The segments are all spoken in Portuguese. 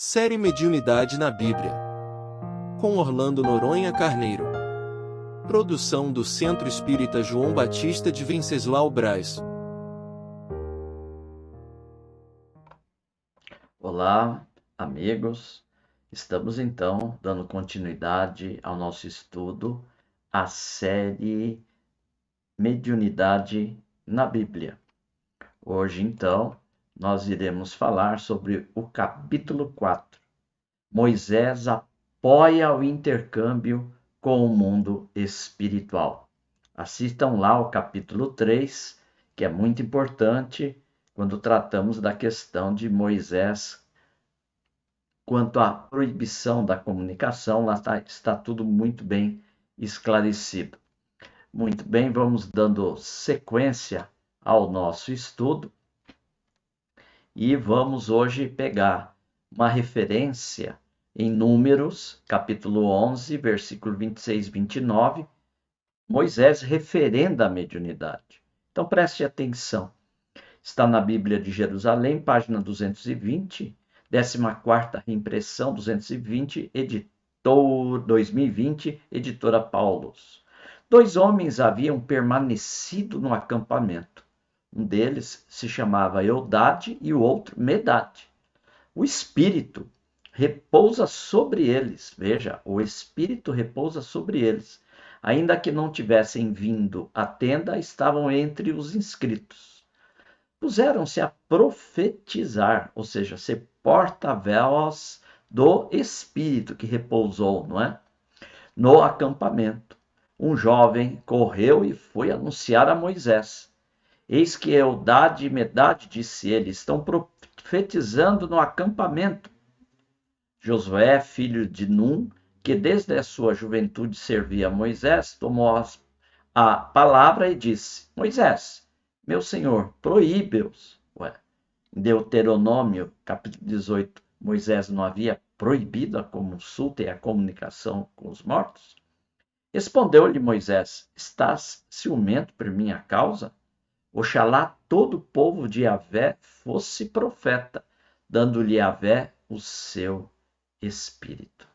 Série Mediunidade na Bíblia. Com Orlando Noronha Carneiro. Produção do Centro Espírita João Batista de Venceslau Braz. Olá, amigos. Estamos então dando continuidade ao nosso estudo, a série Mediunidade na Bíblia. Hoje, então, nós iremos falar sobre o capítulo 4. Moisés apoia o intercâmbio com o mundo espiritual. Assistam lá o capítulo 3, que é muito importante quando tratamos da questão de Moisés. Quanto à proibição da comunicação, lá está tudo muito bem esclarecido. Muito bem, vamos dando sequência ao nosso estudo e vamos hoje pegar uma referência em Números, capítulo 11, versículo 26 e 29, Moisés referenda a mediunidade. Então preste atenção. Está na Bíblia de Jerusalém, página 220, 14ª reimpressão, 220, editor 2020, editora Paulus. 2 homens haviam permanecido no acampamento. Um deles se chamava Eldade e o outro Medade. O Espírito repousa sobre eles. Veja, o Espírito repousa sobre eles. Ainda que não tivessem vindo à tenda, estavam entre os inscritos. Puseram-se a profetizar, ou seja, ser porta-voz do Espírito que repousou, não é? No acampamento. Um jovem correu e foi anunciar a Moisés. Eis que Eldade e Medade, disse ele, estão profetizando no acampamento. Josué, filho de Num, que desde a sua juventude servia a Moisés, tomou a palavra e disse: Moisés, meu senhor, proíbe-os. Em Deuteronômio, capítulo 18, Moisés não havia proibido a consulta e a comunicação com os mortos? Respondeu-lhe Moisés: Estás ciumento por minha causa? Oxalá todo o povo de Yahvé fosse profeta, dando-lhe Yahvé o seu espírito.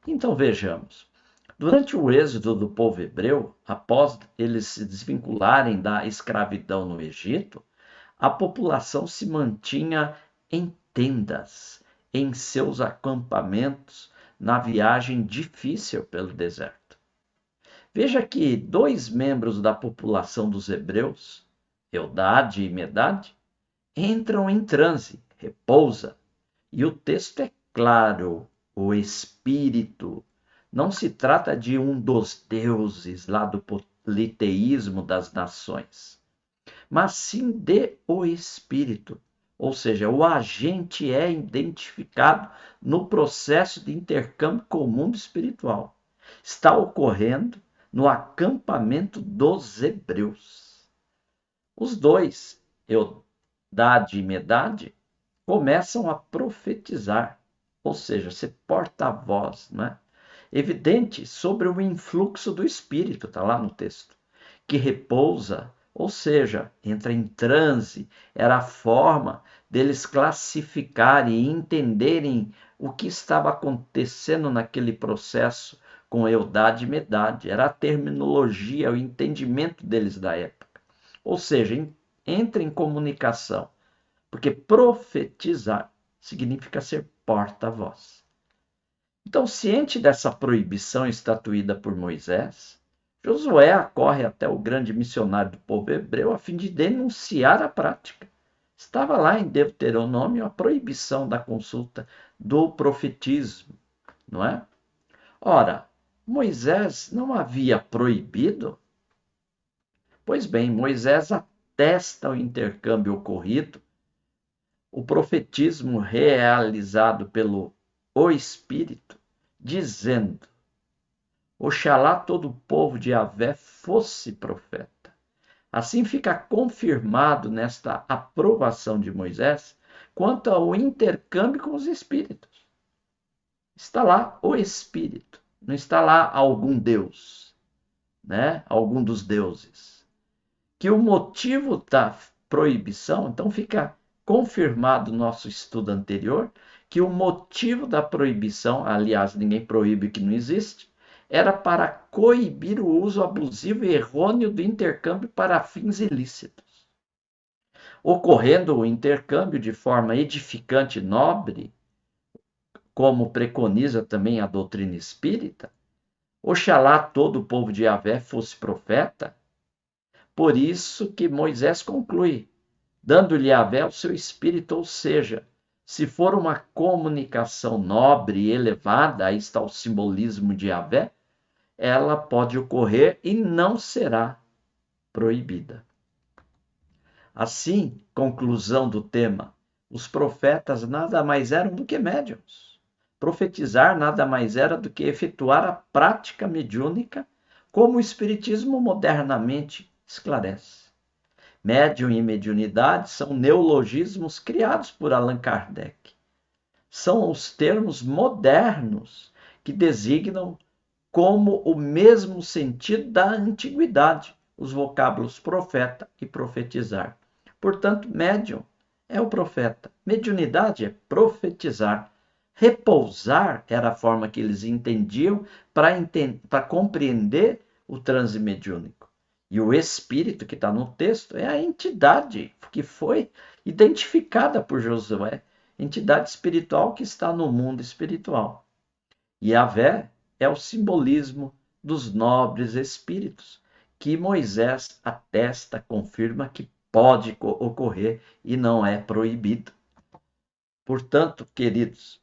Então vejamos. Durante o êxodo do povo hebreu, após eles se desvincularem da escravidão no Egito, a população se mantinha em tendas, em seus acampamentos, na viagem difícil pelo deserto. Veja que 2 membros da população dos hebreus, Eldade e Medade, entram em transe, repousa, e o texto é claro, o Espírito. Não se trata de um dos deuses lá do politeísmo das nações, mas sim de o Espírito. Ou seja, o agente é identificado no processo de intercâmbio com o mundo espiritual. Está ocorrendo no acampamento dos hebreus. Os dois, Eldade e Medade, começam a profetizar, ou seja, ser porta-voz, né? Evidente sobre o influxo do Espírito, está lá no texto, que repousa, ou seja, entra em transe, era a forma deles classificarem e entenderem o que estava acontecendo naquele processo com Eldade e Medade, era a terminologia, o entendimento deles da época. Ou seja, entra em comunicação, porque profetizar significa ser porta-voz. Então, ciente dessa proibição estatuída por Moisés, Josué acorre até o grande missionário do povo hebreu a fim de denunciar a prática. Estava lá em Deuteronômio a proibição da consulta do profetismo, não é? Ora, Moisés não havia proibido? Pois bem, Moisés atesta o intercâmbio ocorrido, o profetismo realizado pelo Espírito, dizendo: Oxalá todo o povo de Yahvé fosse profeta. Assim fica confirmado nesta aprovação de Moisés quanto ao intercâmbio com os espíritos. Está lá o Espírito, não está lá algum Deus, né? Algum dos deuses. Que o motivo da proibição, então fica confirmado no nosso estudo anterior, que o motivo da proibição, aliás, ninguém proíbe o que não existe, era para coibir o uso abusivo e errôneo do intercâmbio para fins ilícitos. Ocorrendo o intercâmbio de forma edificante e nobre, como preconiza também a doutrina espírita, oxalá todo o povo de Yahvé fosse profeta. Por isso que Moisés conclui, dando-lhe Yahvé o seu espírito, ou seja, se for uma comunicação nobre e elevada, aí está o simbolismo de Yahvé, ela pode ocorrer e não será proibida. Assim, conclusão do tema, os profetas nada mais eram do que médiuns. Profetizar nada mais era do que efetuar a prática mediúnica, como o Espiritismo modernamente esclarece. Médium e mediunidade são neologismos criados por Allan Kardec. São os termos modernos que designam como o mesmo sentido da antiguidade, os vocábulos profeta e profetizar. Portanto, médium é o profeta, mediunidade é profetizar. Repousar era a forma que eles entendiam para compreender o transe mediúnico. E o espírito que está no texto é a entidade que foi identificada por Josué, entidade espiritual que está no mundo espiritual. Yahvé é o simbolismo dos nobres espíritos, que Moisés atesta, confirma que pode ocorrer e não é proibido. Portanto, queridos,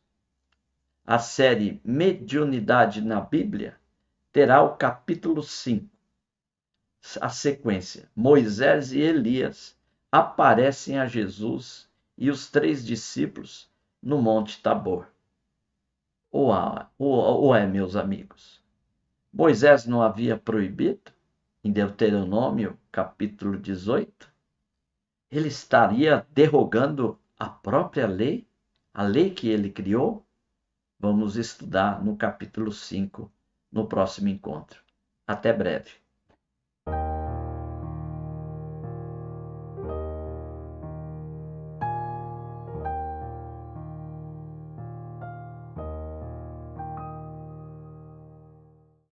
a série Mediunidade na Bíblia terá o capítulo 5. A sequência, Moisés e Elias aparecem a Jesus e os 3 discípulos no Monte Tabor. Ou é, meus amigos? Moisés não havia proibido, em Deuteronômio, capítulo 18? Ele estaria derrogando a própria lei, a lei que ele criou? Vamos estudar no capítulo 5, no próximo encontro. Até breve.